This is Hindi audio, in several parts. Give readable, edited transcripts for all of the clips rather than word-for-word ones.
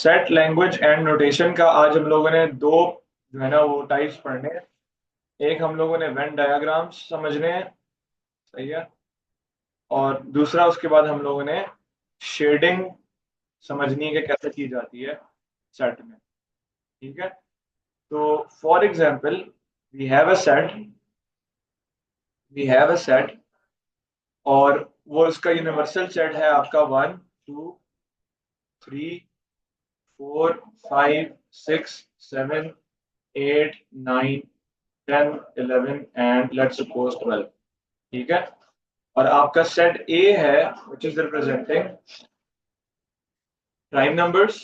सेट लैंग्वेज एंड नोटेशन का आज हम लोगों ने दो जो है ना वो टाइप्स पढ़ने हैं। एक हम लोगों ने वेन डायग्राम्स समझने हैं। सही है। और दूसरा उसके बाद हम लोगों ने शेडिंग समझनी है कि कैसे की जाती है सेट में। ठीक है। तो for example we have a set we have a set और वो इसका यूनिवर्सल सेट है आपका 1 2 3 4 5 6 7 8 9 10 11 एंड लेट्स सपोज 12। ठीक है। और आपका सेट ए है which is representing prime numbers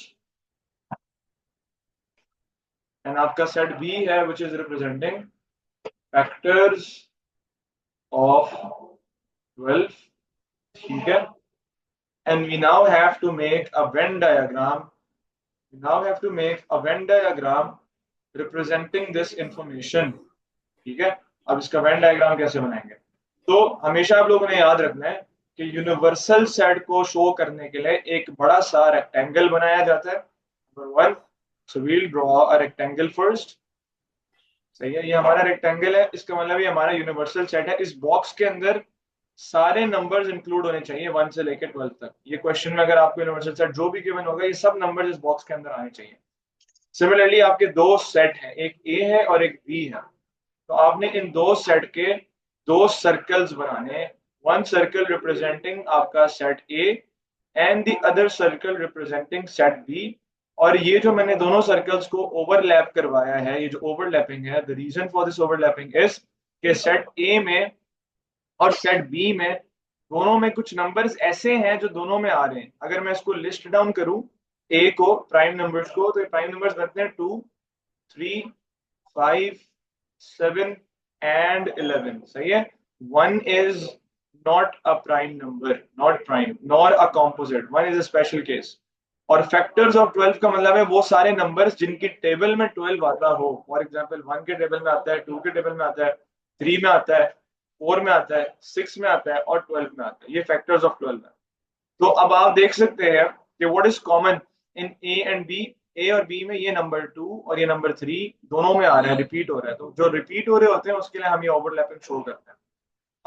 and आपका सेट बी है which is representing factors of 12। ठीक है। And we now have to make a Venn diagram we now have to make a Venn diagram representing this information. ठीक है। अब इसका वेन डायग्राम कैसे बनाएंगे? तो हमेशा आप लोगों ने याद रखना है कि यूनिवर्सल सेट को शो करने के लिए एक बड़ा सा रेक्टेंगल बनाया जाता है। Number one, so we'll draw a rectangle first. सही है। ये हमारा रेक्टेंगल है, इसका मतलब ये हमारा यूनिवर्सल सेट है। इस बॉक्स के अंदर सारे नंबर्स इंक्लूड होने चाहिए 1 से लेकर 12 तक। ये क्वेश्चन में अगर आपको यूनिवर्सल सेट जो भी गिवन होगा ये सब नंबर्स इस बॉक्स के अंदर आने चाहिए। सिमिलरली आपके दो सेट हैं, एक ए है और एक बी है। तो आपने इन दो सेट के दो सर्कल्स बनाने। वन सर्कल रिप्रेजेंटिंग आपका set A and the other circle representing set B. और ये जो मैंने दोनों सर्कल्स को ओवरलैप करवाया है, ये जो ओवरलैपिंग है, the reason for this overlapping is कि सेट ए में और सेट बी में दोनों में कुछ नंबर्स ऐसे हैं जो दोनों में आ रहे हैं। अगर मैं इसको लिस्ट डाउन करूं ए को, प्राइम नंबर्स को, तो ये प्राइम नंबर्स बनते हैं 2 3 5 7 एंड 11। सही है। One is not a prime number, not prime nor a composite, one is a special case. और फैक्टर्स ऑफ 12 का मतलब है वो सारे नंबर्स जिनकी टेबल में 12 आता हो। फॉर एग्जाम्पल 1 के टेबल में आता है, 2 के टेबल में आता है, 3 में आता है, 4 में आता है, 6 में आता है और 12 में आता है। ये फैक्टर्स ऑफ 12 है। तो अब आप देख सकते हैं कि what is common in A and B. A और बी में ये नंबर 2 और ये नंबर 3 दोनों में आ रहा है, रिपीट हो रहा है। तो जो रिपीट हो रहे होते हैं उसके लिए हम ये ओवरलैपिंग शो करते हैं।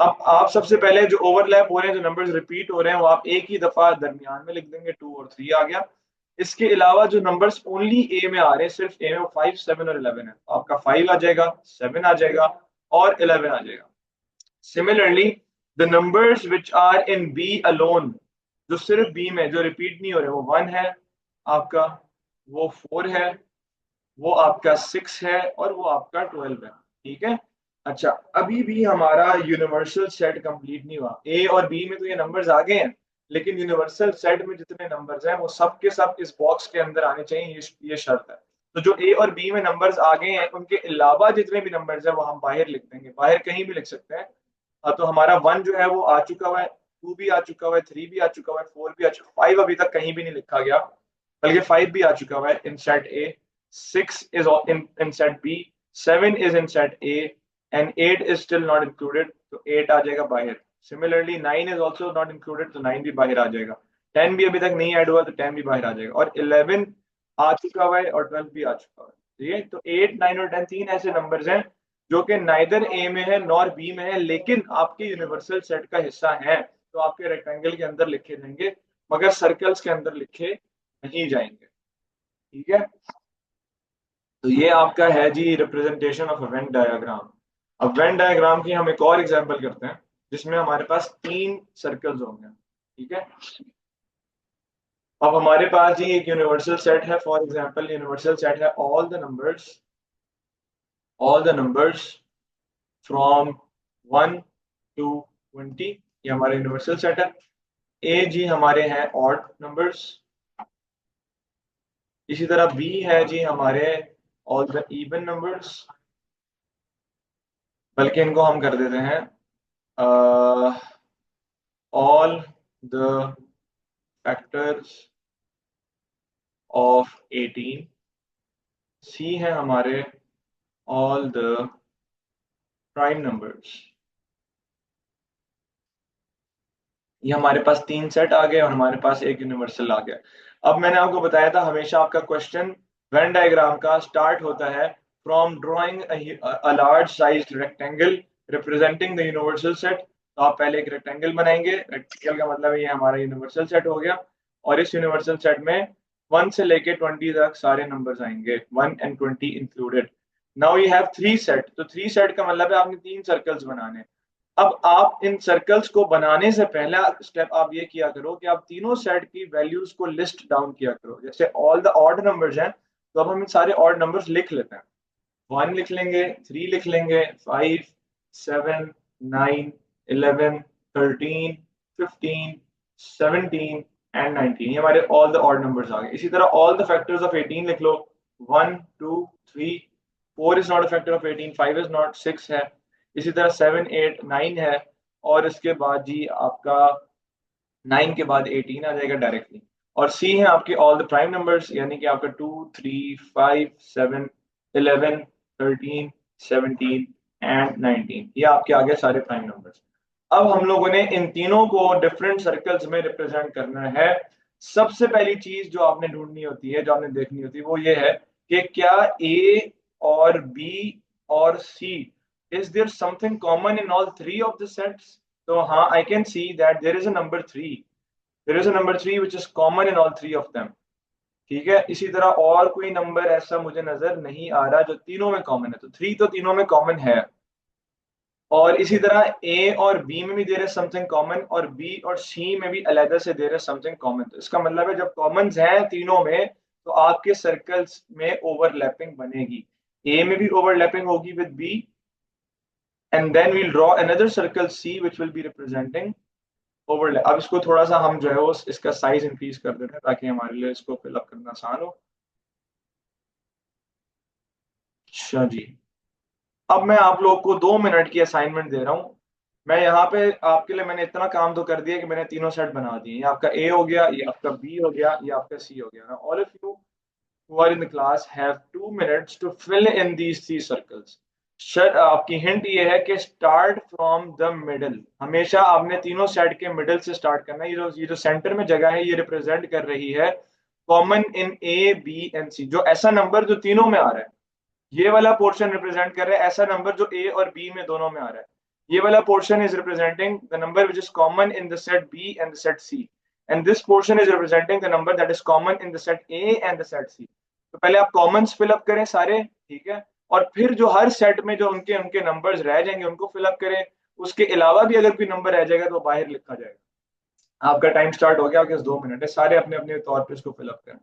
अब आप सबसे पहले जो ओवरलैप हो रहे हैं, जो नंबर्स रिपीट हो रहे हैं, वो आप एक ही दफा दरमियान में लिख देंगे, 2 और 3 आ गया। इसके अलावा जो नंबर्स ओनली ए में आ रहे हैं, सिर्फ ए में, 5 7 और 11 है, तो आपका 5 आ जाएगा, 7 आ जाएगा और 11 आ जाएगा। Similarly the numbers which are in B alone, जो सिर्फ बी में जो रिपीट नहीं हो रहे, वो 1 है आपका, वो 4 है, वो आपका 6 है और वो आपका 12 है। ठीक है। अच्छा, अभी भी हमारा यूनिवर्सल सेट कंप्लीट नहीं हुआ। ए और बी में तो ये नंबर्स आ गए हैं, लेकिन यूनिवर्सल सेट में जितने नंबर्स हैं वो सब के सब इस बॉक्स के अंदर आने चाहिए, ये शर्त है। तो जो ए और बी में नंबर्स आ गए हैं उनके अलावा जितने भी नंबर्स हैं वो हम बाहर लिख देंगे, बाहर कहीं भी लिख सकते हैं। तो हमारा 1 जो है वो आ चुका हुआ है, 2 भी आ चुका हुआ है, 3 भी आ चुका हुआ है, 4 भी आ चुका, 5 अभी तक कहीं भी नहीं लिखा गया, बल्कि 5 भी आ चुका हुआ है इन set A, 6 is in set B, 7 is in set A, and 8 is still not included, तो 8 आ जाएगा बाहर। Similarly 9 is also not included, तो 9 भी बाहर आ जाएगा। 10 भी अभी तक नहीं ऐड हुआ, तो 10 भी बाहर आ जाएगा। और 11 आ चुका हुआ है और 12 भी आ चुका हुआ है। ठीक है। तो 8 9 और 10 तीन ऐसे नंबर्स हैं जो कि नाइदर ए में है नॉर बी में है, लेकिन आपके यूनिवर्सल सेट का हिस्सा है, तो आपके रेक्टेंगल के अंदर लिखे जाएंगे, मगर सर्कल्स के अंदर लिखे नहीं जाएंगे। ठीक है। तो ये आपका है जी रिप्रेजेंटेशन ऑफ वेन डायग्राम। अब वेन डायग्राम की हम एक और एग्जांपल करते हैं जिसमें हमारे पास 3 सर्कल्स होंगे। ठीक है। अब हमारे पास जी एक यूनिवर्सल सेट है। फॉर एग्जांपल यूनिवर्सल सेट है all the numbers from 1 to 20। ये हमारा यूनिवर्सल सेट है। ए जी हमारे हैं ऑड नंबर्स। इसी तरह बी है जी हमारे ऑल द इवन नंबर्स, बल्कि इनको हम कर देते हैं ऑल द फैक्टर्स ऑफ 18। सी है हमारे ऑल द प्राइम नंबर्स। ये हमारे पास 3 सेट आ गए और हमारे पास एक यूनिवर्सल आ गया। अब मैंने आपको बताया था हमेशा आपका क्वेश्चन वेन डायग्राम का स्टार्ट होता है from drawing a large sized rectangle representing the universal set. तो आप पहले एक रेक्टेंगल बनाएंगे, रेक्टेंगल का मतलब ये हमारा यूनिवर्सल सेट हो गया, और इस यूनिवर्सल सेट में 1 से लेके 20 तक सारे नंबर्स आएंगे, 1 and 20 included. Now you have 3 set, तो 3 सेट का मतलब है आपने 3 सर्कल्स बनाने हैं। अब आप इन सर्कल्स को बनाने से पहला स्टेप आप ये किया करो कि आप तीनों सेट की वैल्यूज को लिस्ट डाउन किया करो। जैसे ऑल द ऑड नंबर्स हैं, तो अब हम इन सारे ऑड नंबर्स लिख लेते हैं। 1 लिख लेंगे, 3 लिख लेंगे, 5, 7, 9, 11, 13, 15, 17 एंड 19, ये हमारे ऑल द ऑड नंबर्स आ गए। इसी तरह ऑल द फैक्टर्स ऑफ 18 लिख लो। 1, 2, 3, 4 is not a factor of 18, 5 is not, 6 है। इसी तरह 7, 8, 9 है, और इसके बाद जी आपका 9 के बाद 18 आ जाएगा डायरेक्टली। और सी है आपके ऑल द प्राइम नंबर्स, यानी कि आपका 2, 3, 5, 7, 11, 13, 17 एंड 19, ये आपके आगे सारे प्राइम नंबर्स। अब हम लोगों ने इन तीनों को डिफरेंट सर्कल्स में रिप्रेजेंट करना है। सबसे पहली चीज जो आपने ढूंढनी होती है, जो आपने देखनी होती है, वो ये है कि क्या ए और बी और सी, is there something common in all three of the sets? So हाँ, I can see that there is a number 3, there is a number 3 which is common in all three of them। ठीक है, इसी तरह और कोई नंबर ऐसा मुझे नजर नहीं आ रहा जो तीनों में कॉमन है, तो 3 तो तीनों में कॉमन है। और इसी तरह ए और बी में भी देर इज समथिंग कॉमन, और बी और सी में भी अलग से देर इज समथिंग कॉमन। तो इसका मतलब है जब कॉमन हैं तीनों में, तो आपके सर्कल्स में ओवरलैपिंग बनेगी। ए में भी ओवरलैपिंग होगी with B, and then we'll draw another circle C which will be representing overlap। अब इसको थोड़ा सा हम जो है वो इसका साइज इंक्रीज कर देते हैं ताकि हमारे लिए इसको फिलअप करना आसान हो। अच्छा जी, अब मैं आप लोग को 2 मिनट की असाइनमेंट दे रहा हूँ। मैं यहाँ पे आपके लिए मैंने इतना काम तो कर दिया कि मैंने तीनों सेट बना दिए। ये आपका ए हो गया, ये आपका बी हो गया, ये आपका सी हो गया। All of you who are in the class have 2 minutes to fill in these 3 circles। Sir आपकी हिंट ये है कि स्टार्ट फ्रॉम द मिडल, हमेशा आपने तीनों सेट के मिडल से स्टार्ट करना है। ये जो सेंटर में जगह है, ये रिप्रेजेंट कर रही है common in A B and C, जो ऐसा नंबर जो तीनों में आ रहा है। ये वाला पोर्शन रिप्रेजेंट कर रहा है ऐसा नंबर जो ए और बी में दोनों में आ रहा है। ये वाला portion is representing the number which is common in the set B and the set C, and this portion is representing the number that is common in the set A and the set C. तो पहले आप कॉमन्स फिलअप करें सारे, ठीक है, और फिर जो हर सेट में जो उनके उनके नंबर्स रह जाएंगे उनको फिलअप करें। उसके अलावा भी अगर कोई नंबर रह जाएगा तो बाहर लिखा जाएगा। आपका टाइम स्टार्ट हो गया, आपके 2 मिनट है, सारे अपने अपने तौर पर इसको फिलअप करें।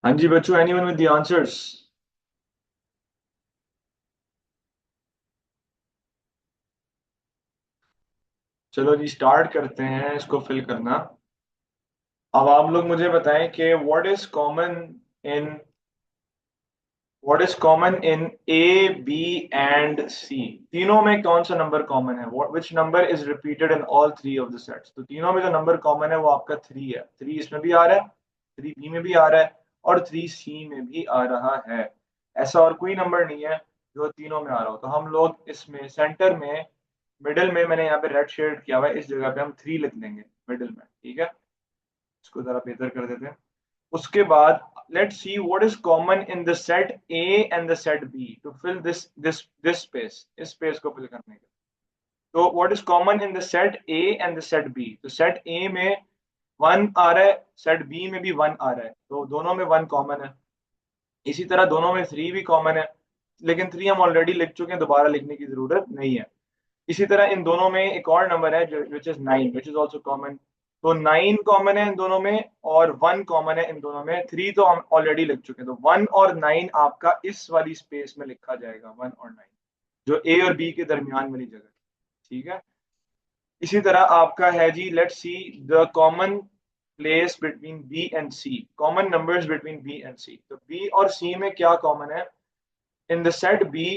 हाँ जी बच्चों, एनीवन विद द आंसर्स? चलो जी स्टार्ट करते हैं इसको फिल करना। अब आप लोग मुझे बताएं कि इन what is common in A B and C. तीनों में कौन सा नंबर कॉमन है? Which number is repeated in all three of the sets? तो तीनों में जो नंबर कॉमन है वो आपका 3 है। 3 इसमें भी आ रहा है, 3 बी में भी आ रहा है, और 3 सी में भी आ रहा है। ऐसा और कोई नंबर नहीं है जो तीनों में आ रहा हो। तो हम लोग इसमें सेंटर में मिडिल में मैंने यहाँ पे रेड शेड किया हुआ है, इस जगह पे हम 3 लिख देंगे मिडिल में, ठीक है। इसको जरा बेहतर कर देते हैं। उसके बाद let's see what is common in the set A and the set B to fill this space, इस स्पेस को फिल करने के। तो what is common in the set A and the set B, तो सेट ए में 1 आ रहा है, सेट बी में भी 1 आ रहा है, तो दोनों में 1 कॉमन है। इसी तरह दोनों में 3 भी कॉमन है, लेकिन 3 हम ऑलरेडी लिख चुके हैं, दोबारा लिखने की जरूरत नहीं है। इसी तरह इन दोनों में एक और नंबर है जो which is 9, which is also common. तो 9 कॉमन है इन दोनों में और 1 कॉमन है इन दोनों में, 3 तो हम ऑलरेडी लिख चुके हैं, तो 1 और 9 आपका इस वाली स्पेस में लिखा जाएगा, 1 और 9 जो ए और बी के दरमियान वाली जगह, ठीक है। इसी तरह आपका है जी, let's see the common place between B and C, common numbers between B and C. तो बी और सी में क्या कॉमन है, in the set B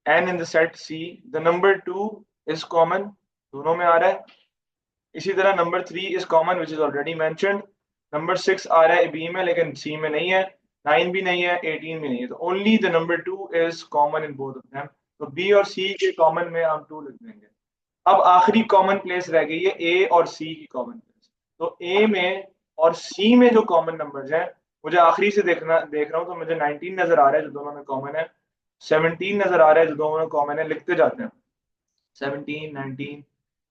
and in the set C the number 2 is common, दोनों में आ रहा है। इसी तरह number 3 is common which is already mentioned. Number 6 आ रहा है बी में लेकिन सी में नहीं है, 9 भी नहीं है, 18 भी नहीं है, तो only the number 2 is common in both of them. तो बी और सी के कॉमन में हम 2 लिख देंगे। अब आखिरी कॉमन प्लेस रह गई है ए और सी की कॉमन प्लेस। तो ए में और सी में जो कॉमन नंबर्स हैं, मुझे आखिरी से देख रहा हूं, तो मुझे 19 नजर आ रहा है जो दोनों में कॉमन है, 17 नजर आ रहा है जो दोनों में कॉमन है, लिखते जाते हैं 17 19।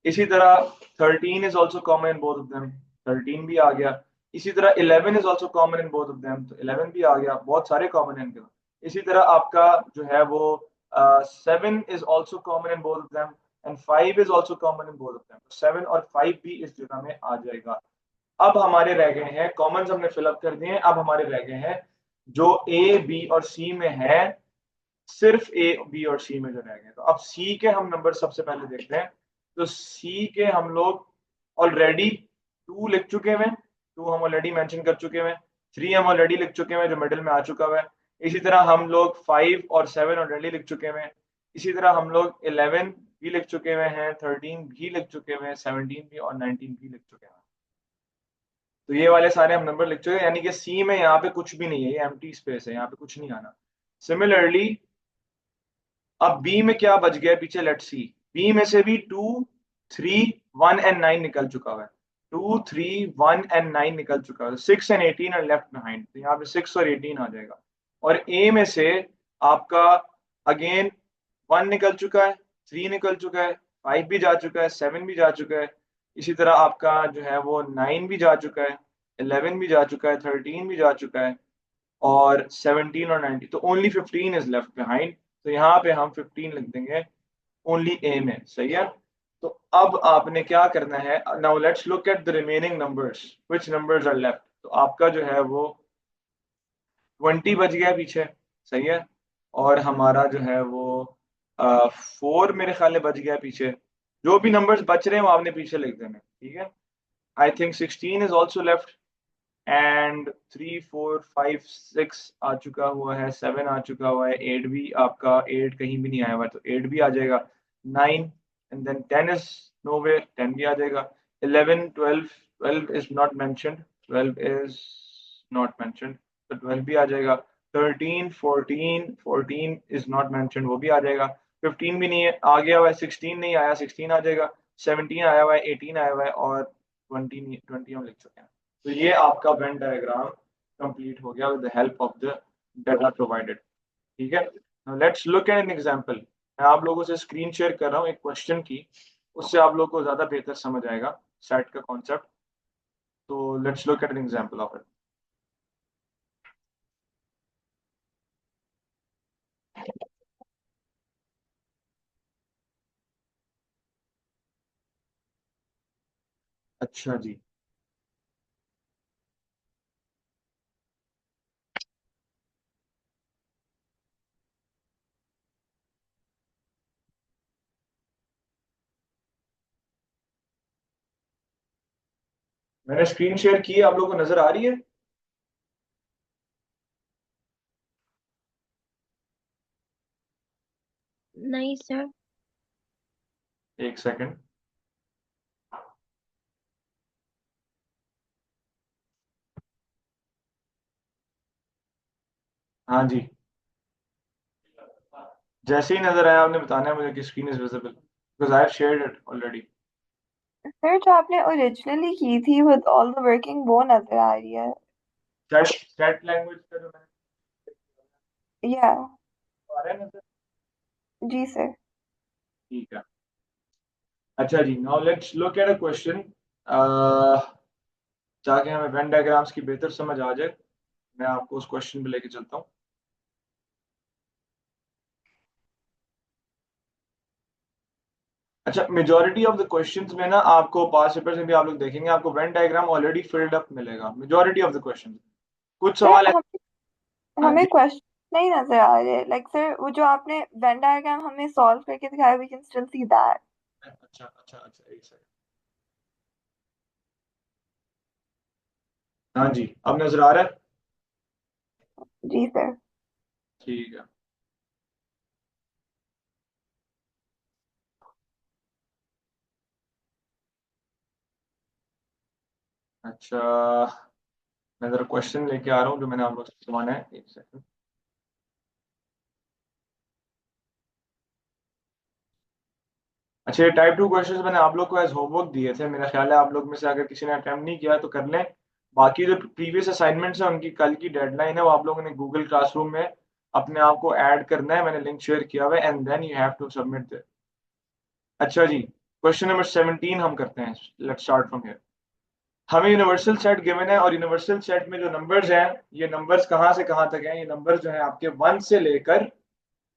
इसी तरह 13 is also common in both of them, 13 भी आ गया। इसी तरह 11 is also common in both of them, तो 11 भी आ गया, बहुत सारे कॉमन है इनके। इसी तरह आपका जो है वो 7 is also common in both of them and 5 is also common in both of them, 7 और 5 भी इस जगह में आ जाएगा। अब हमारे रह गए हैं कॉमन, हमने फिलअप कर दिए हैं, अब हमारे रह गए हैं जो ए बी और सी में है, सिर्फ ए बी और सी में जो रह गए। तो अब सी के हम नंबर सबसे पहले देखते हैं। तो सी के हम लोग ऑलरेडी 2 लिख चुके हैं, 2 हम ऑलरेडी मेंशन कर चुके हैं, 3 हम ऑलरेडी लिख चुके हैं जो मिडिल में आ चुका हुआ है। इसी तरह हम लोग 5 और 7 ऑलरेडी लिख चुके हैं। इसी तरह हम लोग 11 भी लिख चुके हुए हैं, 13 भी लिख चुके हुए हैं, 17 भी और 19 भी लिख चुके हैं। तो ये वाले सारे हम नंबर लिख चुके हैं, यानी कि सी में यहाँ पे कुछ भी नहीं है, ये एम्प्टी स्पेस है, यहाँ पे कुछ नहीं आना। सिमिलरली अब बी में क्या बच गया पीछे, लेट्स सी। बी में से भी 2 3 1 एंड 9 निकल चुका हुआ है, 2 3 1 एंड 9 निकल चुका है, 6 एंड 18 आर लेफ्ट बिहाइंड, तो यहाँ पे 6 और 18 आ जाएगा। और ए में से आपका अगेन 1 निकल चुका है, 3 निकल चुका है, 5 भी जा चुका है, 7 भी जा चुका है। इसी तरह आपका जो है वो 9 भी जा चुका है, 11 भी जा चुका है, 13 भी जा चुका है, और 17 और 19, तो ओनली 15 इज लेफ्ट बिहाइंड। तो यहाँ पे हम 15 लिख देंगे ओनली ए में, सही है। तो अब आपने क्या करना है, now let's look at the remaining numbers, which numbers are left. तो आपका जो है वो 20 बच गया पीछे, सही है। और हमारा जो है वो 4 मेरे ख्याल में बच गया पीछे। जो भी नंबर्स बच रहे हैं वो आपने पीछे लिख देने, ठीक है। I think 16 is also left and 3 4 5 6 आ चुका हुआ है, 7 आ चुका हुआ है, 8 भी आपका 8 कहीं भी नहीं आया हुआ है, तो 8 भी आ जाएगा। 9 एंड देन 10 इज नोवेयर, 10 भी आ जाएगा। 11 12, 12 is not mentioned, 12 is not mentioned, तो 12 भी आ जाएगा। 13 14, 14 इज नॉट मेंशनड, वो भी आ जाएगा। 15 भी नहीं है, आ गया हुआ है। 16 नहीं आया, 16 आ जाएगा। 17 आया हुआ है, 18 आया हुआ है, और 20 20 हम लिख चुके हैं। तो ये आपका वेन डायग्राम कंप्लीट हो गया with the help of the data provided, ठीक है। Let's look eight an example. मैं आप लोगों से स्क्रीन शेयर कर रहा हूँ एक क्वेश्चन की, उससे आप लोगों को ज्यादा बेहतर समझ आएगा सेट का कॉन्सेप्ट। तो let's look eight an example of it. अच्छा जी, मैंने स्क्रीन शेयर की है, आप लोगों को नजर आ रही है? नहीं सर। एक सेकंड। हाँ जी, जैसे ही नजर आया आपने बताना है मुझे कि screen is visible. because I have shared it already. Sir जो आपने ओरिजिनली की थी विद ऑल द वर्किंग वो नजर आ रही है। सेट लैंग्वेज का जो मैंने या। आ रहा है ना सर? जी सर। ठीक है। अच्छा जी, now let's look at a question, ताकि हमें वेन डायग्राम्स की बेहतर समझ आ जाए। मैं आपको उस क्वेश्चन पे लेके चलता हूँ। अच्छा, मेजोरिटी ऑफ द क्वेश्चंस में ना आपको पास पेपर्स में भी आप लोग देखेंगे, आपको Venn diagram already filled up मिलेगा मेजोरिटी ऑफ द क्वेश्चंस। कुछ सर सवाल ऐसे। हाँ हमें जी। क्वेश्चन नहीं नजर आ रहे, लाइक सर वो जो आपने वेन डायग्राम हमें सॉल्व करके दिखाया, we can still see that. अच्छा अच्छा अच्छा, एक सेकंड। हाँ जी, अब नजर आ रहा है? जी सर। ठीक है। अच्छा, मैं जरा क्वेश्चन लेके आ रहा हूँ जो मैंने आप लोग से करवाना है, एक सेकंड। अच्छा, ये टाइप टू क्वेश्चंस मैंने आप लोग को एज होमवर्क दिए थे, मेरा ख्याल है आप लोग में से अगर किसी ने अटेम्प्ट नहीं किया तो कर लें। बाकी जो प्रीवियस असाइनमेंट्स हैं उनकी कल की डेडलाइन है, वो आप लोगों ने गूगल क्लासरूम में अपने आप को ऐड करना है, मैंने लिंक शेयर किया हुआ है, and then you have to submit. अच्छा जी, क्वेश्चन नंबर 17 हम करते हैं। Let's start from here. हमें यूनिवर्सल सेट गिवन है और यूनिवर्सल सेट में जो नंबर्स हैं, ये नंबर्स कहाँ से कहाँ तक हैं? ये नंबर्स जो हैं आपके 1 से लेकर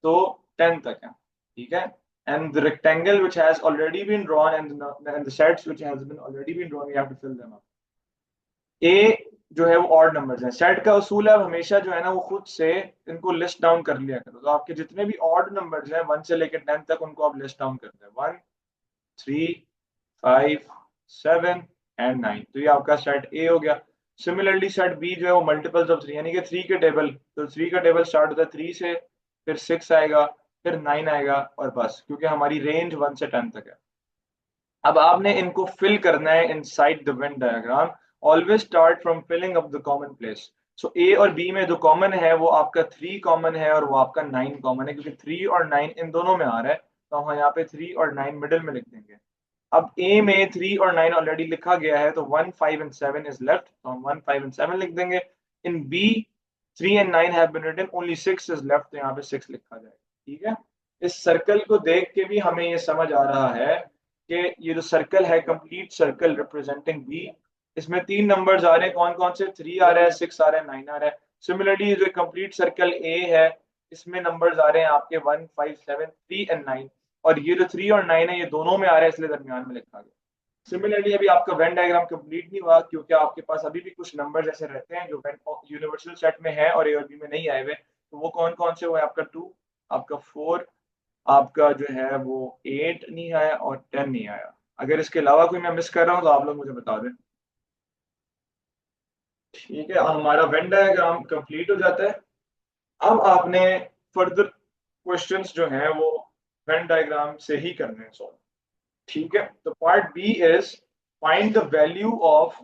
तो 10 तक हैं, ठीक है। And the rectangle which has already been drawn and the sets which has been already been drawn, you have to fill them up. ए जो है वो ऑड नंबर्स हैं। सेट का उसूल है अब हमेशा जो है ना वो खुद से इनको लिस्ट डाउन कर लिया करो, तो आपके जितने भी ऑड नंबर्स हैं 1 से लेकर 10 तक उनको आप लिस्ट डाउन कर दें। 1, 3, 5, 7 एंड 9, तो ये आपका सेट ए हो गया। सिमिलरली सेट बी जो है वो मल्टीपल्स ऑफ 3, यानी कि 3 के टेबल, तो 3 का टेबल स्टार्ट होता है 3 से, फिर 6 आएगा, फिर 9 आएगा, और बस, क्योंकि हमारी रेंज 1 से 10 तक है। अब आपने इनको फिल करना है inside the Venn diagram. Always start from filling up the common place. So A और बी में जो कॉमन है वो आपका 3 कॉमन है और वो आपका 9 कॉमन है, क्योंकि 3 और 9 इन दोनों में आ रहा है, तो हम यहाँ पे 3 और 9 मिडिल में लिख देंगे। अब ए में 3 और 9 ऑलरेडी लिखा गया है, तो 1, 5 एंड 7 इज लेफ्ट, तो हम 1, 5 एंड 7 लिख देंगे। In B 3 and 9 have been written, only 6 is left, तो यहाँ पे 6 लिखा जाएगा, ठीक है। इस सर्कल को देख के भी हमें ये समझ आ रहा है कि ये जो सर्कल है, कंप्लीट सर्कल रिप्रेजेंटिंग बी, इसमें 3 नंबर्स आ रहे हैं, कौन कौन से? 3 आ रहा है, 6 आ रहा है, 9 आ रहा है। सिमिलरली जो कंप्लीट सर्कल ए है, इसमें नंबर्स आ रहे हैं आपके 1, 5, 7, 3 एंड 9, और ये जो 3 और 9 है ये दोनों में आ रहा है, इसलिए दरमियान में लिखा गया। सिमिलरली अभी आपका वेन डायग्राम कंप्लीट नहीं हुआ, क्योंकि आपके पास अभी भी कुछ नंबर्स ऐसे रहते हैं जो यूनिवर्सल सेट में है और ए और बी में नहीं आए हुए, तो वो कौन कौन से? वो है आपका 2, आपका 4, आपका जो है वो 8 नहीं आया, और 10 नहीं आया। अगर इसके अलावा कोई मैं मिस कर रहा हूँ तो आप लोग मुझे बता दें। ठीक है, हमारा वेन डायग्राम कंप्लीट हो जाता है। अब आपने फर्दर क्वेश्चंस जो हैं वो वेन डायग्राम से ही करने हैं सॉल्व, ठीक है। तो part B is find the value of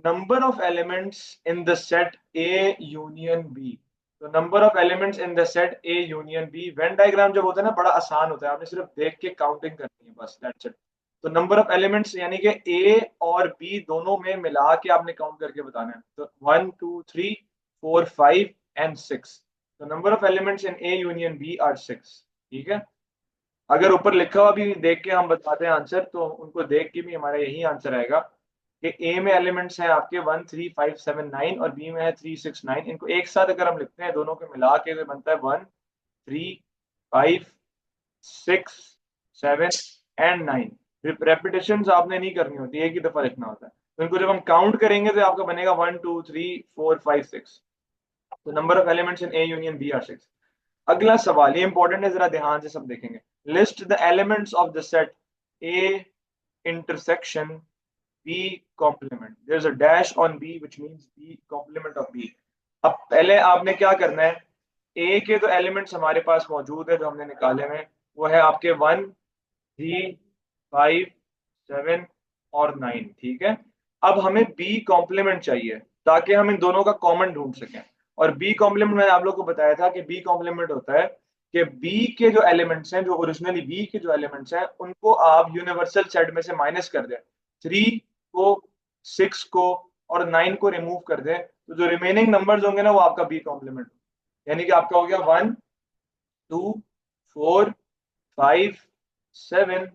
number of elements in the set A union B. तो number of elements in the set A union B, Venn diagram जब होता है ना बड़ा आसान होता है, आपने सिर्फ देख के काउंटिंग करनी है, बस दैट्स इट। तो नंबर ऑफ एलिमेंट्स यानी कि ए और बी दोनों में मिला के आपने काउंट करके बताना है, तो 1, 2, 3, 4, 5 एंड 6। तो number of elements in A union B are 6, ठीक है। अगर ऊपर लिखा हुआ भी देख के हम बताते हैं आंसर, तो उनको देख के भी हमारा यही आंसर आएगा कि ए में एलिमेंट्स हैं आपके 1, 3, 5, 7, 9, और बी में है 3, 6, 9। इनको एक साथ अगर हम लिखते हैं दोनों को मिला के, तो बनता है 1, 3, 5, 6, 7 एंड 9। रेपिटेशन आपने नहीं करनी होती, एक ही दफा लिखना होता है। तो इनको जब हम काउंट करेंगे तो आपका बनेगा 1, 2, 3, 4, 5, 6। तो number of elements in A union B are 6। अगला सवाल, ये इंपॉर्टेंट है, जरा ध्यान से सब देखेंगे। List the elements of the set A intersection B complement, there is a dash on B which means B complement of B. अब पहले आपने क्या करना है, ए के तो एलिमेंट्स हमारे पास मौजूद है जो हमने निकाले हुए, वो है आपके 1, 3, 5, 7 और 9, ठीक है। अब हमें बी कॉम्प्लीमेंट चाहिए, ताकि हम इन दोनों का कॉमन ढूंढ सकें। और बी कॉम्प्लीमेंट मैंने आप लोग को बताया था कि बी कॉम्प्लीमेंट होता है कि बी के जो एलिमेंट्स हैं, जो ओरिजिनली बी के जो एलिमेंट्स हैं, उनको आप यूनिवर्सल सेट में से माइनस कर दें, 3 को, 6 को और 9 को रिमूव कर दें, तो जो रिमेनिंग नंबर्स होंगे ना वो आपका बी कॉम्प्लीमेंट, यानी कि आपका हो गया 1 2 4 5 7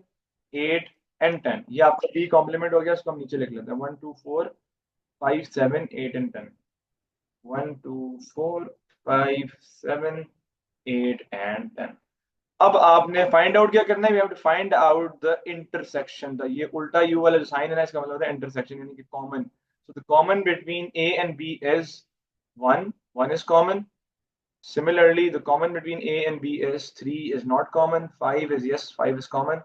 8 एंड 10। ये आपका बी कॉम्प्लीमेंट हो गया, इसको हम नीचे लिख लेते हैं, 1 2 4 5 7 8 एंड 10। 1 2 4 5 7 8 एंड 10। अब आपने फाइंड आउट क्या करना है, we have to find out the intersection. The ये उल्टा यू वाला जो साइन है ना, इसका मतलब है इंटरसेक्शन, यानी कि common. So the common between A and B is 1, 1 is common. Similarly, the common between A and B is 3 is not common. 5 is, yes, 5 is common.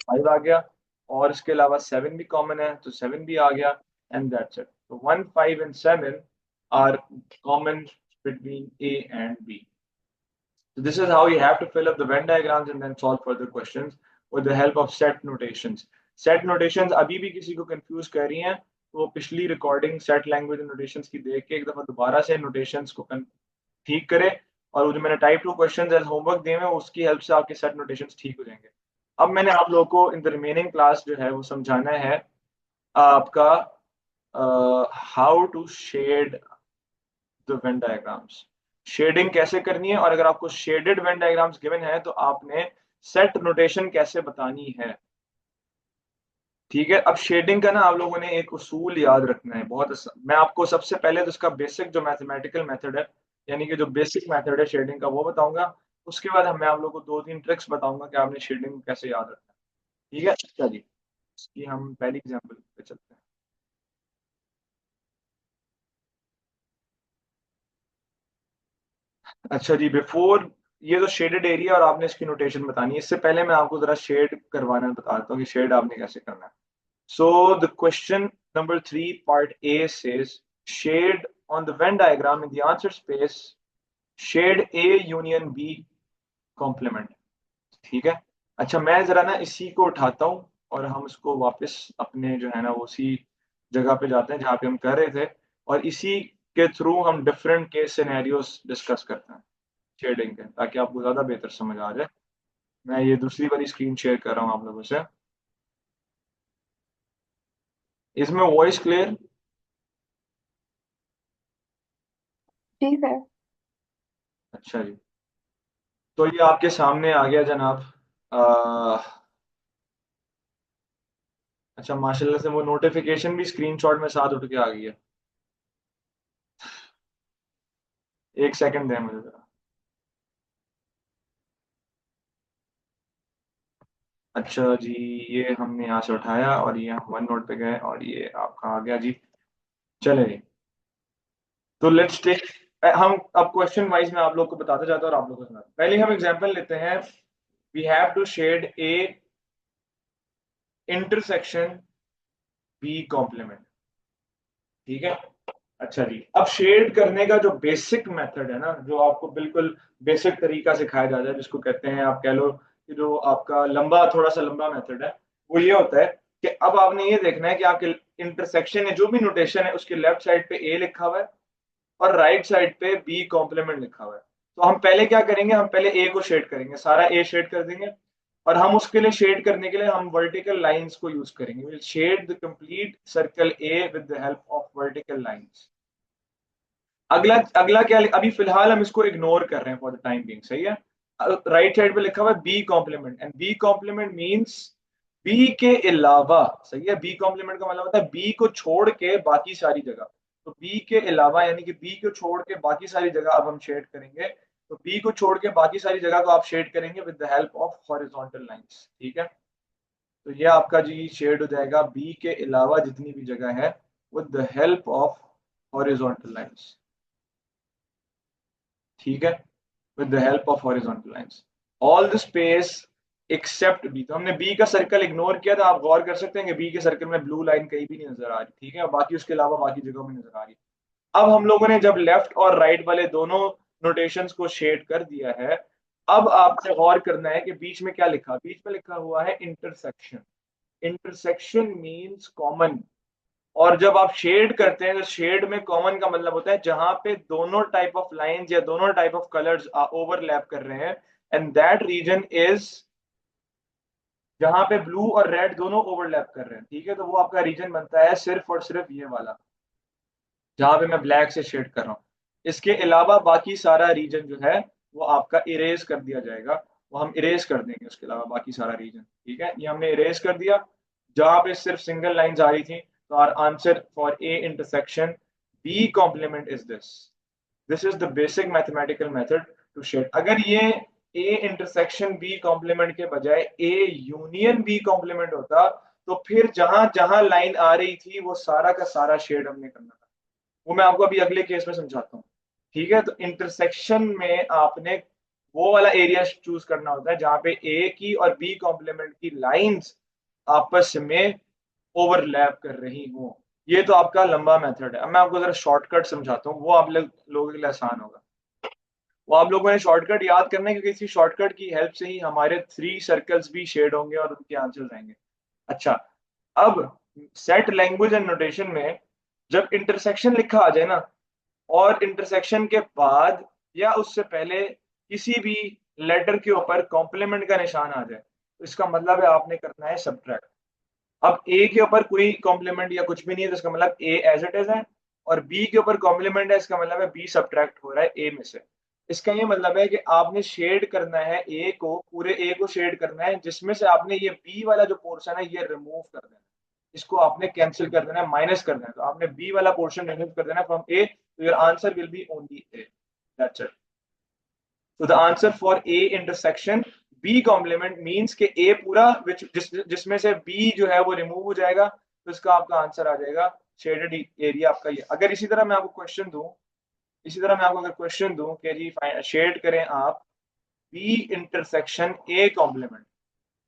5 आ गया, और इसके अलावा 7 भी कॉमन है, तो 7 भी आ गया, एंड दैट्स इट। तो 1, 5 and 7 are common between A and B. So this is how you have to fill up the Venn diagrams and then solve further questions with the help of set notations. Set notations अभी भी किसी को कंफ्यूज कर रही हैं, तो वो पिछली रिकॉर्डिंग सेट लैंग्वेज नोटेशंस की देख के एक दफा दोबारा से नोटेशंस को ठीक करे, और वो जो मैंने टाइप 2 क्वेश्चंस एज होमवर्क दिए हैं उसकी हेल्प से आपके सेट नोटेशंस ठीक हो जाएंगे। अब मैंने आप लोगों को इन द रिमेनिंग क्लास जो है वो समझाना है आपका how to shade the Venn diagrams. Shading कैसे करनी है, और अगर आपको शेडेड वेन डायग्राम्स गिवन है तो आपने सेट नोटेशन कैसे बतानी है। ठीक है, अब शेडिंग का ना आप लोगों ने एक उसूल याद रखना है, बहुत मैं आपको सबसे पहले तो इसका बेसिक जो मैथमेटिकल मेथड है, यानी कि जो बेसिक मेथड है शेडिंग का, वो बताऊंगा। उसके बाद मैं आप लोगों को 2-3 ट्रिक्स बताऊंगा कि आपने शेडिंग कैसे याद रखना है। ठीक है, चलिए इसकी हम पहली एग्जांपल पे चलते हैं। अच्छा जी, बिफोर ये तो शेडेड एरिया और आपने इसकी नोटेशन बतानी है, इससे पहले मैं आपको जरा शेड करवाना बताता हूँ कि शेड आपने कैसे करना है। So the question number 3, part A says, shade on the Venn diagram in the answer space, shade A union B complement। ठीक है, अच्छा मैं जरा ना इसी को उठाता हूँ और हम इसको वापस अपने जो है ना वो उसी जगह पे जाते हैं जहाँ पे हम कर रहे थे, और इसी के थ्रू हम डिफरेंट केस सिनेरियोस डिस्कस करते हैं शेडिंग के, ताकि आपको ज्यादा बेहतर समझ आ जाए। मैं ये दूसरी वाली स्क्रीन शेयर कर रहा हूँ आप लोगों से। इसमें वॉइस क्लियर? जी सर। अच्छा जी, तो ये आपके सामने आ गया जनाब। अच्छा माशाल्लाह से वो नोटिफिकेशन भी स्क्रीनशॉट में साथ उठ के आ गई है। एक सेकंड दें मुझे जरा। अच्छा जी, ये हमने यहाँ से उठाया और ये हम वन नोट पे गए और ये आपका आ गया जी। चले जी, तो लेट्स टेक, हम अब क्वेश्चन वाइज में आप लोग को बताते जाता हूँ और आप लोग को सुनाता हूँ। पहले हम एग्जांपल लेते हैं। We have to shade A intersection B complement. ठीक है, अच्छा जी, अब शेड करने का जो बेसिक मेथड है ना, जो आपको बिल्कुल बेसिक तरीका सिखाया जाता है, जिसको कहते हैं आप कह लो कि जो आपका लंबा, थोड़ा सा लंबा मेथड है, वो ये होता है कि अब आपने ये देखना है कि आपके इंटरसेक्शन है, जो भी नोटेशन है, उसके लेफ्ट साइड पे ए लिखा हुआ है और राइट साइड पे बी कॉम्प्लीमेंट लिखा हुआ है। तो हम पहले क्या करेंगे, हम पहले ए को शेड करेंगे, सारा ए शेड कर देंगे, और हम उसके लिए शेड करने के लिए हम वर्टिकल लाइंस को यूज करेंगे। Will shade the complete circle A with the help of vertical lines. अगला अगला क्या, अभी फिलहाल हम इसको इग्नोर कर रहे हैं फॉर द टाइम बीइंग, सही है। राइट साइड पे लिखा हुआ है B complement, and B complement means B के अलावा, सही है। बी कॉम्प्लीमेंट का मतलब होता है बी को छोड़ के बाकी सारी जगह। तो बी के अलावा यानी कि बी को छोड़ के बाकी सारी जगह अब हम शेड करेंगे। तो बी को छोड़ के बाकी सारी जगह को आप शेड करेंगे with the help of horizontal lines. ठीक है, तो ये आपका जी शेड हो जाएगा बी के अलावा जितनी भी जगह है with the help of horizontal lines. ठीक है, with the help of horizontal lines all the space except B। तो हमने B का सर्कल इग्नोर किया था, आप गौर कर सकते हैं कि B के सर्कल में ब्लू लाइन कहीं भी नहीं नजर आ रही। ठीक है, बाकी उसके अलावा बाकी जगहों में नजर आ रही है। अब हम लोगों ने जब लेफ्ट और राइट वाले दोनों नोटेशंस को शेड कर दिया है, अब आपने गौर करना है कि बीच में क्या लिखा, बीच में लिखा हुआ है इंटरसेक्शन। इंटरसेक्शन मींस कॉमन, और जब आप शेड करते हैं तो शेड में कॉमन का मतलब होता है जहां पे दोनों टाइप ऑफ लाइंस या दोनों टाइप ऑफ कलर्स ओवरलैप कर रहे हैं, एंड दैट रीजन इज जहां पे ब्लू और रेड दोनों ओवरलैप कर रहे हैं, ठीक है, तो वो आपका रीजन बनता है सिर्फ और सिर्फ ये वाला, जहां पे मैं ब्लैक से शेड कर रहा हूँ। इसके अलावा बाकी सारा रीजन जो है वो आपका इरेज कर दिया जाएगा, वो हम इरेज कर देंगे उसके अलावा बाकी सारा रीजन, ठीक है, ये हमने इरेज कर दिया। जहां पे सिर्फ सिंगल लाइंस आ रही थी, तो our answer for A intersection B complement is this is the basic mathematical method to shade. अगर ये ए इंटरसेक्शन बी कॉम्प्लीमेंट के बजाय ए यूनियन बी कॉम्प्लीमेंट होता, तो फिर जहां जहां लाइन आ रही थी वो सारा का सारा शेड हमने करना था। वो मैं आपको अभी अगले केस में समझाता हूँ, ठीक है। तो इंटरसेक्शन में आपने वो वाला एरिया चूज करना होता है जहां पे ए की और बी कॉम्प्लीमेंट की लाइंस आपस में ओवरलैप कर रही हो। ये तो आपका लंबा मेथड है। अब मैं आपको जरा शॉर्टकट समझाता हूँ, वो आप लोगों के लिए आसान होगा। वो आप लोगों ने शॉर्टकट याद करना है, क्योंकि इसी शॉर्टकट की हेल्प से ही हमारे 3 सर्कल्स भी शेड होंगे और उनके आंसर्स आएंगे। अच्छा, अब सेट लैंग्वेज एंड नोटेशन में जब इंटरसेक्शन लिखा आ जाए ना, और इंटरसेक्शन के बाद या उससे पहले किसी भी लेटर के ऊपर कॉम्प्लीमेंट का निशान आ जाए, तो इसका मतलब है आपने करना है सब्ट्रैक्ट। अब ए के ऊपर कोई कॉम्प्लीमेंट या कुछ भी नहीं है, तो इसका मतलब ए एज इट इज है, और बी के ऊपर कॉम्प्लीमेंट है, इसका मतलब है बी सब्ट्रैक्ट हो रहा है ए में से। इसका ये मतलब है कि आपने शेड करना है ए को, पूरे ए को शेड करना है, जिसमें से आपने ये बी वाला जो पोर्शन है ये रिमूव कर देना है, इसको आपने कैंसिल कर देना है, माइनस कर देना है। तो आपने बी वाला पोर्शन रिमूव कर देना फ्रॉम ए, तो your answer will be only A, that's it. तो the answer for A intersection B complement means के ए पूरा जिसमें से बी जो है वो रिमूव हो जाएगा, तो इसका आपका आंसर आ जाएगा शेडेड एरिया आपका ये। अगर इसी तरह मैं आपको क्वेश्चन दूं, इसी तरह मैं आपको अगर क्वेश्चन दूं कि जी शेड करें आप बी इंटरसेक्शन ए कॉम्प्लीमेंट,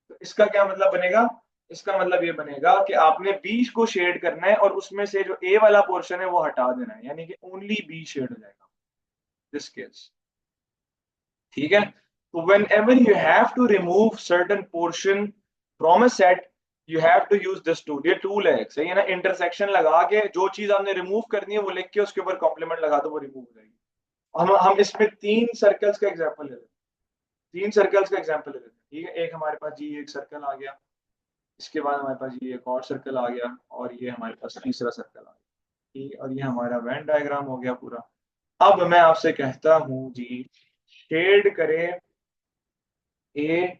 तो इसका क्या मतलब बनेगा? इसका मतलब ये बनेगा कि आपने बी को शेड करना है और उसमें से जो ए वाला पोर्शन है वो हटा देना है, यानी कि ओनली बी शेड हो जाएगा दिस केस, ठीक है। तो whenever you have to remove certain portion from a set, you have to use this tool. ये टूल है, सही है ना, इंटरसेक्शन लगा के जो चीज आपने रिमूव करनी है वो लिख के उसके ऊपर कॉम्प्लीमेंट लगा दो, वो रिमूव हो जाएगी। हम इसमें 3 सर्कल्स का एग्जांपल ले लेते हैं, 3 सर्कल्स का एग्जांपल ले लेते हैं, ठीक है। एक हमारे पास जी एक सर्कल आ गया, इसके बाद हमारे पास ये एक और सर्कल आ गया, और ये हमारे पास तीसरा सर्कल आ गया, ठीक है, और ये हमारा वेन डायग्राम हो गया पूरा। अब मैं आपसे कहता हूं जी, शेड करें A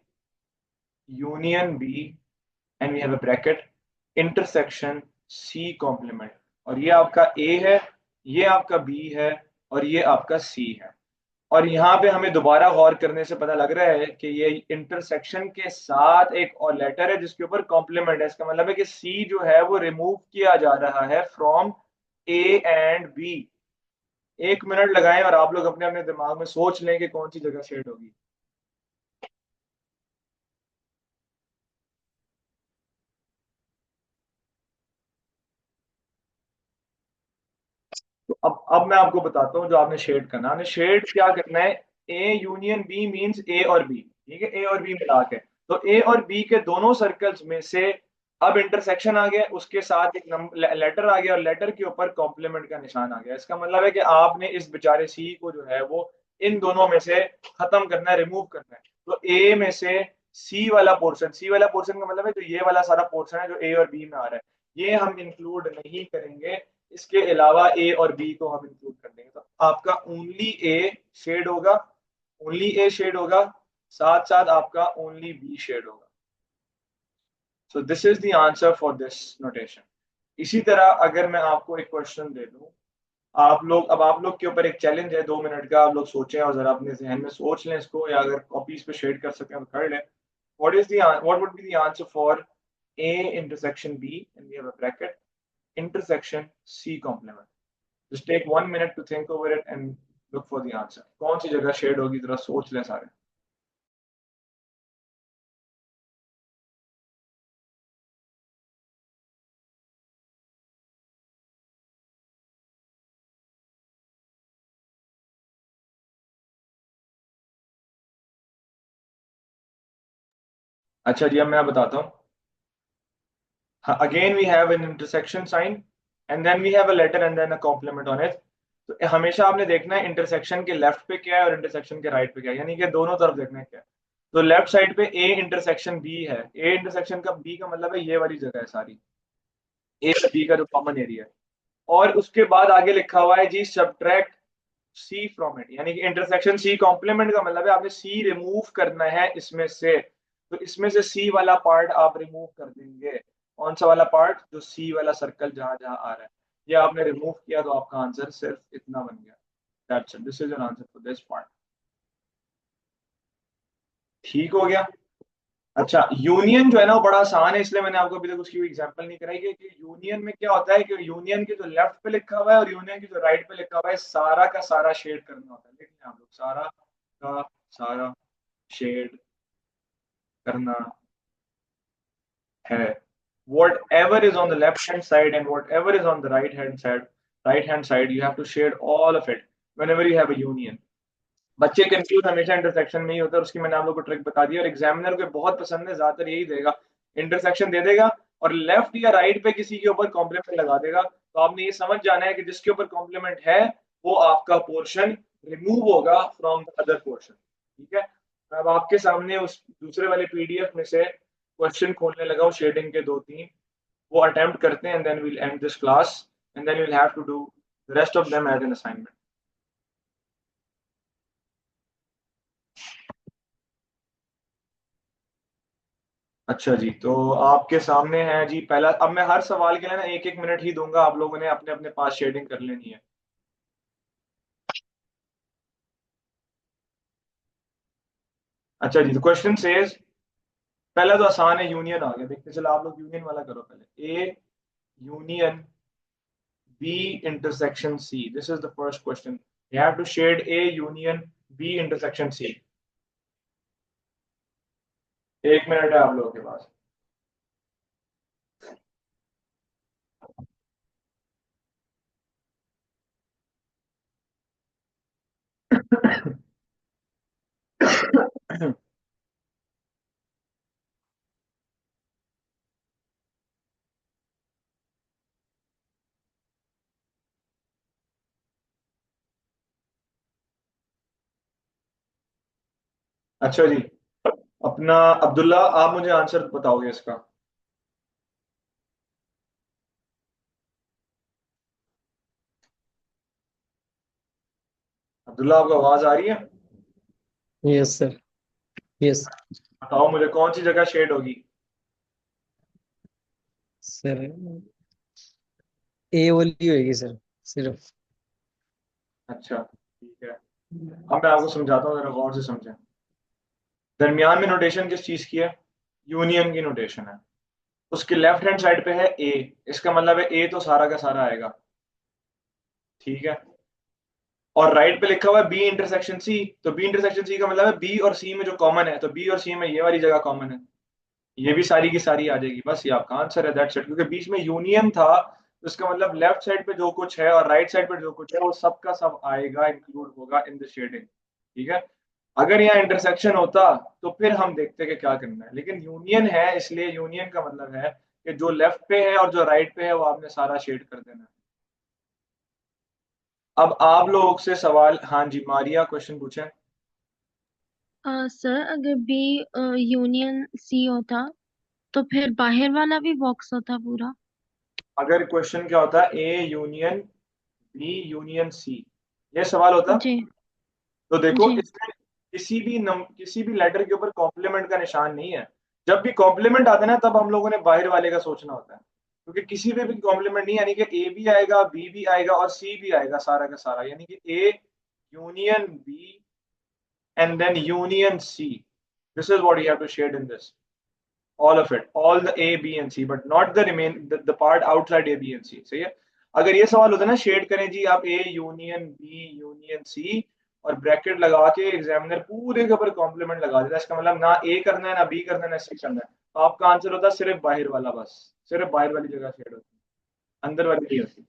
union B and we have a bracket intersection C complement, और ये आपका ए है, ये आपका बी है, और ये आपका सी है। और यहाँ पे हमें दोबारा गौर करने से पता लग रहा है कि ये इंटरसेक्शन के साथ एक और लेटर है जिसके ऊपर कॉम्प्लीमेंट है। इसका मतलब है कि सी जो है वो रिमूव किया जा रहा है from A and B. 1 minute लगाएं और आप लोग अपने अपने दिमाग में सोच लें कि कौन सी जगह शेड होगी। तो अब मैं आपको बताता हूँ जो आपने शेड करना है। आपने शेड क्या करना है, ए यूनियन बी मींस ए और बी, ठीक है, ए और बी मिला के। तो ए और बी के दोनों सर्कल्स में से अब इंटरसेक्शन आ गया, उसके साथ एक लेटर आ गया, और लेटर के ऊपर कॉम्प्लीमेंट का निशान आ गया। इसका मतलब है कि आपने इस बेचारे सी को जो है वो इन दोनों में से खत्म करना है, रिमूव करना है। तो ए में से सी वाला पोर्शन, सी वाला पोर्शन का मतलब है जो ये वाला सारा पोर्शन है जो ए और बी में आ रहा है, ये हम इंक्लूड नहीं करेंगे। इसके अलावा ए और बी को हम इंक्लूड कर देंगे, तो आपका ओनली ए शेड होगा, ओनली ए शेड होगा, साथ साथ आपका ओनली बी शेड होगा। So this is the answer for this notation. इसी तरह अगर मैं आपको एक क्वेश्चन दे दूं, आप लोग, अब आप लोग के ऊपर एक चैलेंज है 2 मिनट का, आप लोग सोचें और जरा अपने जहन में सोच लें इसको, या अगर कॉपीज पे शेड कर सकें तो कर लें। What would be the answer for A intersection B and we have a bracket intersection C complement? Just take 1 minute to think over it and look for the answer. कौन सी जगह शेड होगी, जरा सोच लें सारे। अच्छा जी, अब मैं बताता हूँ। Again we have an intersection sign, and then we have a letter and then a complement on it. तो हमेशा आपने देखना है इंटरसेक्शन के लेफ्ट पे क्या है और इंटरसेक्शन के राइट पे क्या है, यानी कि दोनों तरफ देखना है क्या है। तो लेफ्ट साइड पे ए इंटरसेक्शन बी है, ए इंटरसेक्शन का बी का मतलब है ये वाली जगह है सारी, ए से बी का जो कॉमन एरिया है। और उसके बाद आगे लिखा हुआ है जी सब्ट्रैक्ट सी फ्रॉम इट, यानी कि इंटरसेक्शन सी कॉम्प्लीमेंट का मतलब है आपने सी रिमूव करना है इसमें से। तो इसमें से सी वाला पार्ट आप रिमूव कर देंगे। कौन सा वाला पार्ट? जो सी वाला सर्कल जहां जहां आ रहा है, ये आपने रिमूव किया तो आपका आंसर सिर्फ इतना बन गया। That's it, this is your answer for this part. ठीक हो गया। अच्छा, यूनियन जो है ना वो बड़ा आसान है, इसलिए मैंने आपको अभी तक उसकी एग्जांपल नहीं कराई कि यूनियन में क्या होता है कि यूनियन के जो लेफ्ट पे लिखा हुआ है और यूनियन की जो राइट पे लिखा हुआ है सारा का सारा शेड करना होता है। देखिए आप लोग, सारा का सारा शेड करना है। Whatever is on the left hand side and whatever is on the right hand side, you have to shade all of it whenever you have a union. बच्चे कंफ्यूज हमेशा इंटरसेक्शन में ही होता है, उसकी मैंने आप लोगों को ट्रिक बता दी और एग्जामिनर को बहुत पसंद है, ज्यादातर यही देगा, इंटरसेक्शन दे देगा और लेफ्ट या राइट पे किसी के ऊपर कॉम्प्लीमेंट लगा देगा। तो आपने ये समझ जाना है कि जिसके ऊपर कॉम्प्लीमेंट है वो आपका पोर्शन रिमूव होगा फ्रॉम द अदर पोर्शन। ठीक है, अब आपके सामने उस दूसरे वाले पीडीएफ में से क्वेश्चन खोलने लगा हूं शेडिंग के दो तीन, वो अटेम्प्ट करते हैं and then we'll end this class and then you will have to do the rest of them as an assignment. अच्छा जी, तो आपके सामने है जी पहला। अब मैं हर सवाल के लिए ना एक एक मिनट ही दूंगा, आप लोगों ने अपने अपने पास शेडिंग कर लेनी है। अच्छा जी, तो क्वेश्चन सेज, पहला तो आसान है, यूनियन आ गया, देखते चलो आप लोग यूनियन वाला करो पहले। A union B intersection C, this is the first question. You have to shade A union B intersection C. एक मिनट है आप लोगों के पास। अच्छा जी, अपना अब्दुल्ला, आप मुझे आंसर बताओगे इसका? अब्दुल्ला, आपको आवाज आ रही है? Yes sir. यस बताओ मुझे कौन सी जगह शेड होगी? सर, ए वाली होगी सर सिर्फ। अच्छा ठीक है, अब मैं आपको समझाता हूँ, जरा गौर से समझें। दरमियान में नोटेशन किस चीज की है? यूनियन की नोटेशन है। उसके लेफ्ट हैंड साइड पे है ए, इसका मतलब है ए तो सारा का सारा आएगा। ठीक है, और राइट पे लिखा हुआ है बी इंटरसेक्शन सी, तो बी इंटरसेक्शन सी का मतलब है बी और सी में जो कॉमन है, तो बी और सी में ये वाली जगह कॉमन है, ये भी सारी की सारी आ जाएगी। बस ये आपका आंसर है, दैट्स इट। क्योंकि बीच में यूनियन था तो इसका मतलब लेफ्ट साइड पे जो कुछ है और राइट साइड पे जो कुछ है वो सब का सब आएगा, इंक्लूड होगा इन द शेडिंग। ठीक है, अगर यहाँ इंटरसेक्शन होता तो फिर हम देखते कि क्या करना है, लेकिन यूनियन है इसलिए यूनियन का मतलब है कि जो लेफ्ट पे है और जो राइट पे है वो आपने सारा शेड कर देना है। अब आप लोग से सवाल, हाँ जी मारिया क्वेश्चन पूछें। सर अगर बी यूनियन सी होता तो फिर बाहर वाला भी बॉक्स होता पूरा। अगर क्वेश्चन क्या होता है, A union B union C, ये सवाल होता, जी तो देखो जी। इसमें किसी भी लेटर के ऊपर कॉम्प्लीमेंट का निशान नहीं है। जब भी कॉम्प्लीमेंट आता है ना तब हम लोगों ने बाहर वाले का सोचना होता है, क्योंकि किसी पे भी कॉम्प्लीमेंट नहीं, यानी कि ए भी आएगा बी भी आएगा और सी भी आएगा सारा का सारा, यानी कि A union B and then union C. This is what you have to shade in this. All of it, all the A, B and C, but not the part outside A, B and C. सही है? अगर ये सवाल होता है ना शेड करें जी आप A union B union C और ब्रैकेट लगा के एग्जामिनर पूरे के ऊपर कॉम्प्लीमेंट लगा देता है, इसका मतलब ना A करना है ना B करना है ना C करना है, तो आपका आंसर होता है सिर्फ बाहर वाला, बस सिर्फ बाहर वाली जगह शेड होती है, अंदर वाली नहीं होती।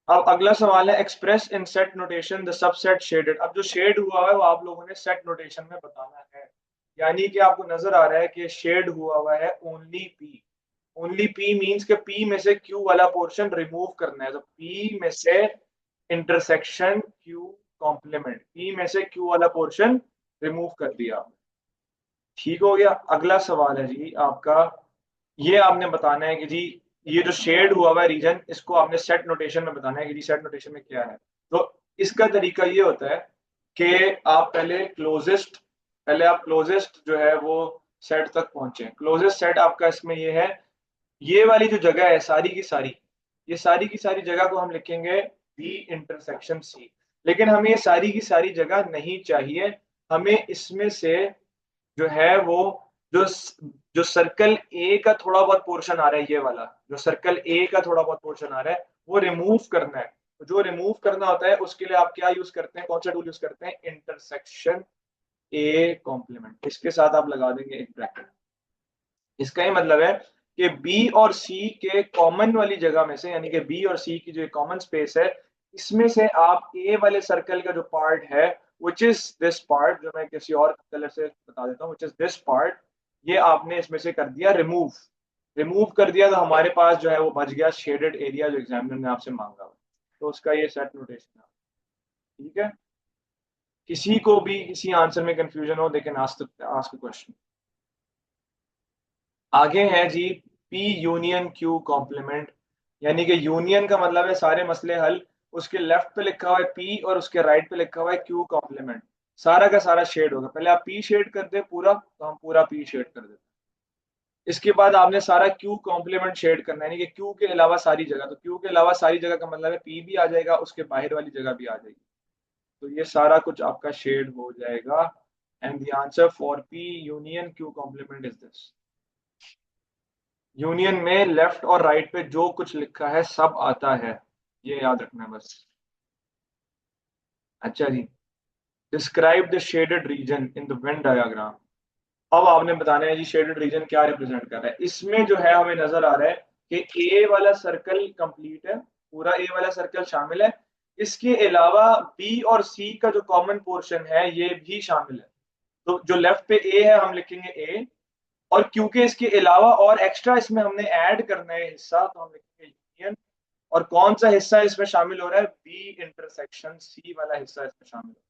अब अगला सवाल है express in set notation the subset shaded. अब जो शेड हुआ है वो आप लोगों ने सेट नोटेशन में बताना है, यानी कि आपको नजर आ रहा है कि शेड हुआ हुआ है only P, only P means के पी में से क्यू वाला पोर्शन रिमूव करना है, तो पी में से इंटरसेक्शन क्यू कॉम्प्लीमेंट, पी में से क्यू वाला पोर्शन रिमूव कर दिया। ठीक हो गया। अगला सवाल है जी आपका, ये आपने बताना है कि जी ये जो शेड हुआ हुआ है रीजन, इसको आपने सेट नोटेशन में बताना है कि जी सेट नोटेशन में क्या है। तो इसका तरीका ये होता है कि आप पहले आप क्लोजेस्ट जो है वो सेट तक पहुंचे। क्लोजेस्ट सेट आपका इसमें ये है, ये वाली जो जगह है सारी की सारी, ये सारी की सारी जगह को हम लिखेंगे बी इंटरसेक्शन सी। लेकिन हमें ये सारी की सारी जगह नहीं चाहिए, हमें इसमें से जो है वो जो जो सर्कल ए का थोड़ा बहुत पोर्शन आ रहा है, ये वाला जो सर्कल ए का थोड़ा बहुत पोर्शन आ रहा है वो रिमूव करना है। तो जो रिमूव करना होता है उसके लिए आप क्या यूज करते हैं, कौन सा टूल यूज करते हैं, इंटरसेक्शन ए कॉम्प्लीमेंट। इसके साथ आप लगा देंगे एक ब्रैकेट। इसका ही मतलब है कि बी और सी के कॉमन वाली जगह में से, यानी कि बी और सी की जो कॉमन स्पेस है, इसमें से आप ए वाले सर्कल का जो पार्ट है विच इज दिस पार्ट, जो मैं किसी और कलर से बता देता हूँ, विच इज दिस पार्ट, ये आपने इसमें से कर दिया रिमूव। रिमूव कर दिया तो हमारे पास जो है वो बच गया शेडेड एरिया जो एग्जामिनर ने आपसे मांगा हुआ। तो उसका ये सेट नोटेशन है। ठीक है, किसी को भी किसी आंसर में कंफ्यूजन हो दे कैन आस्क क्वेश्चन। आगे है जी पी यूनियन क्यू कॉम्प्लीमेंट, यानी कि यूनियन का मतलब है सारे मसले हल। उसके लेफ्ट पे लिखा हुआ है पी और उसके राइट पे लिखा हुआ है क्यू कॉम्प्लीमेंट। सारा का सारा शेड होगा, पहले आप पी शेड कर दे पूरा, तो हम पूरा पी शेड कर देते हैं। इसके बाद आपने सारा क्यू कॉम्प्लीमेंट शेड करना है, यानी कि क्यू के अलावा सारी जगह। तो क्यू के अलावा सारी जगह का मतलब है पी भी आ जाएगा, उसके बाहर वाली जगह भी आ जाएगी। तो ये सारा कुछ आपका शेड हो जाएगा। And the answer for P union Q complement is this. Union में लेफ्ट और राइट पे जो कुछ लिखा है सब आता है, ये याद रखना है बस। अच्छा जी, describe the shaded region in the Venn diagram. अब आपने बताना है जी शेडेड रीजन क्या रिप्रेजेंट कर रहा है। इसमें जो है हमें नजर आ रहा है कि ए वाला सर्कल कंप्लीट है, पूरा ए वाला सर्कल शामिल है। इसके अलावा बी और सी का जो कॉमन पोर्शन है ये भी शामिल है। तो जो लेफ्ट पे ए है हम लिखेंगे ए, और क्योंकि इसके अलावा और एक्स्ट्रा इसमें हमने ऐड करना है हिस्सा, तो हम लिखेंगे यूनियन। और कौन सा हिस्सा इसमें शामिल हो रहा है, बी इंटरसेक्शन सी वाला हिस्सा इसमें शामिल है।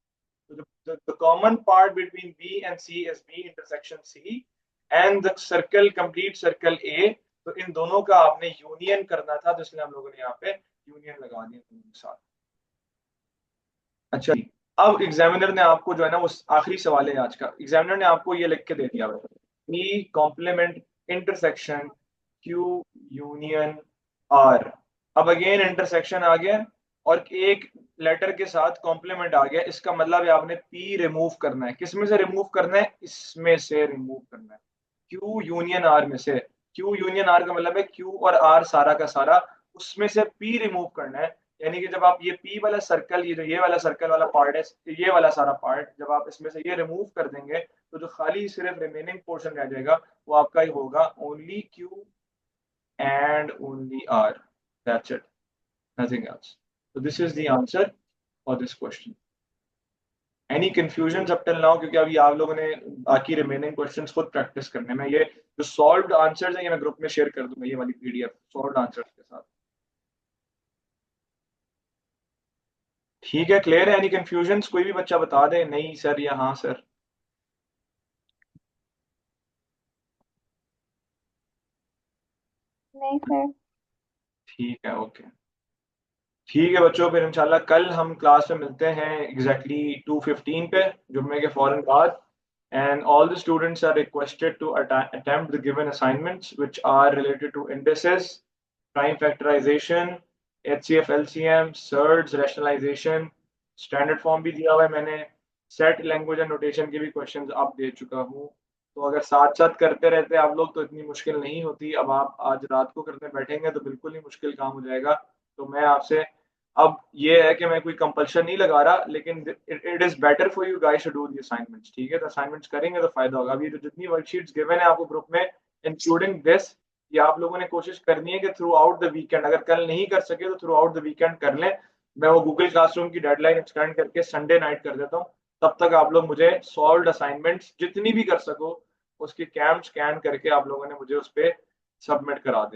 तो the common part between B and C is B intersection C and the circle complete circle A। तो इन दोनों का आपने यूनियन करना था, तो इसलिए हम लोगों ने यहाँ पे यूनियन लगा दिया दोनों के साथ। अच्छा, अब एग्जामिनर ने आपको जो है ना वो आखिरी सवाल है आज का, एग्जामिनर ने आपको ये लिख के दे दिया E complement intersection Q union R. अब अगेन इंटरसेक्शन आ गया और एक लेटर के साथ कॉम्प्लीमेंट आ गया, इसका मतलब है आपने पी रिमूव करना है। किस में से रिमूव करना है, इसमें से रिमूव करना है, क्यू यूनियन आर में से। क्यू यूनियन आर का मतलब है क्यू और आर सारा का सारा, उसमें से पी रिमूव करना है। यानी कि जब आप ये पी वाला सर्कल, ये जो ये वाला सर्कल वाला पार्ट है, ये वाला सारा पार्ट जब आप इसमें से ये रिमूव कर देंगे, तो जो खाली सिर्फ रिमेनिंग पोर्शन रह जाएगा वो आपका ही होगा only Q and only R, that's it, nothing else. So this is the answer for this question. Any confusions up till now? क्योंकि अभी आप लोगों ने बाकी रिमेनिंग क्वेश्चंस खुद प्रैक्टिस करने में, ये जो सॉल्व्ड आंसर्स हैं ये मैं ग्रुप में शेयर कर दूंगा, ये वाली पीडीएफ सॉल्व्ड आंसर्स के साथ। ठीक है, क्लियर है? एनी कंफ्यूजन्स कोई भी बच्चा बता दे, नहीं सर या हाँ सर। नहीं सर। ठीक है, ओके। ठीक है बच्चों, फिर इंशाल्लाह कल हम क्लास में मिलते हैं एग्जैक्टली 2:15 पे, जुम्मे के फौरन बाद। And all the students are requested to attempt the given assignments which are related to indices, prime factorization, HCF LCM, surds, rationalization, standard form भी दिया हुआ है मैंने, सेट लैंग्वेज एंड नोटेशन के भी क्वेश्चंस आप दे चुका हूँ। तो अगर साथ साथ करते रहते आप लोग तो इतनी मुश्किल नहीं होती। अब आप आज रात को करने बैठेंगे तो बिल्कुल ही मुश्किल काम हो जाएगा। तो मैं आपसे अब ये है कि मैं कोई कंपल्शन नहीं लगा रहा, लेकिन it is better for you guys to do the assignments. ठीक है, तो असाइनमेंट्स करेंगे तो फायदा होगा। अभी जो जितनी वर्कशीट्स गिवन है आपको ग्रुप में इंक्लूडिंग दिस, ये आप लोगों ने कोशिश करनी है कि थ्रू आउट द वीकेंड, अगर कल नहीं कर सके तो थ्रू आउट द वीकेंड कर लें। मैं वो गूगल क्लासरूम की डेडलाइन एक्सटेंड करके संडे नाइट कर देता हूँ। तब तक आप लोग मुझे सॉल्व्ड असाइनमेंट्स जितनी भी कर सको उसकी कैम स्कैन करके आप लोगों ने मुझे उस पर सबमिट करा दें।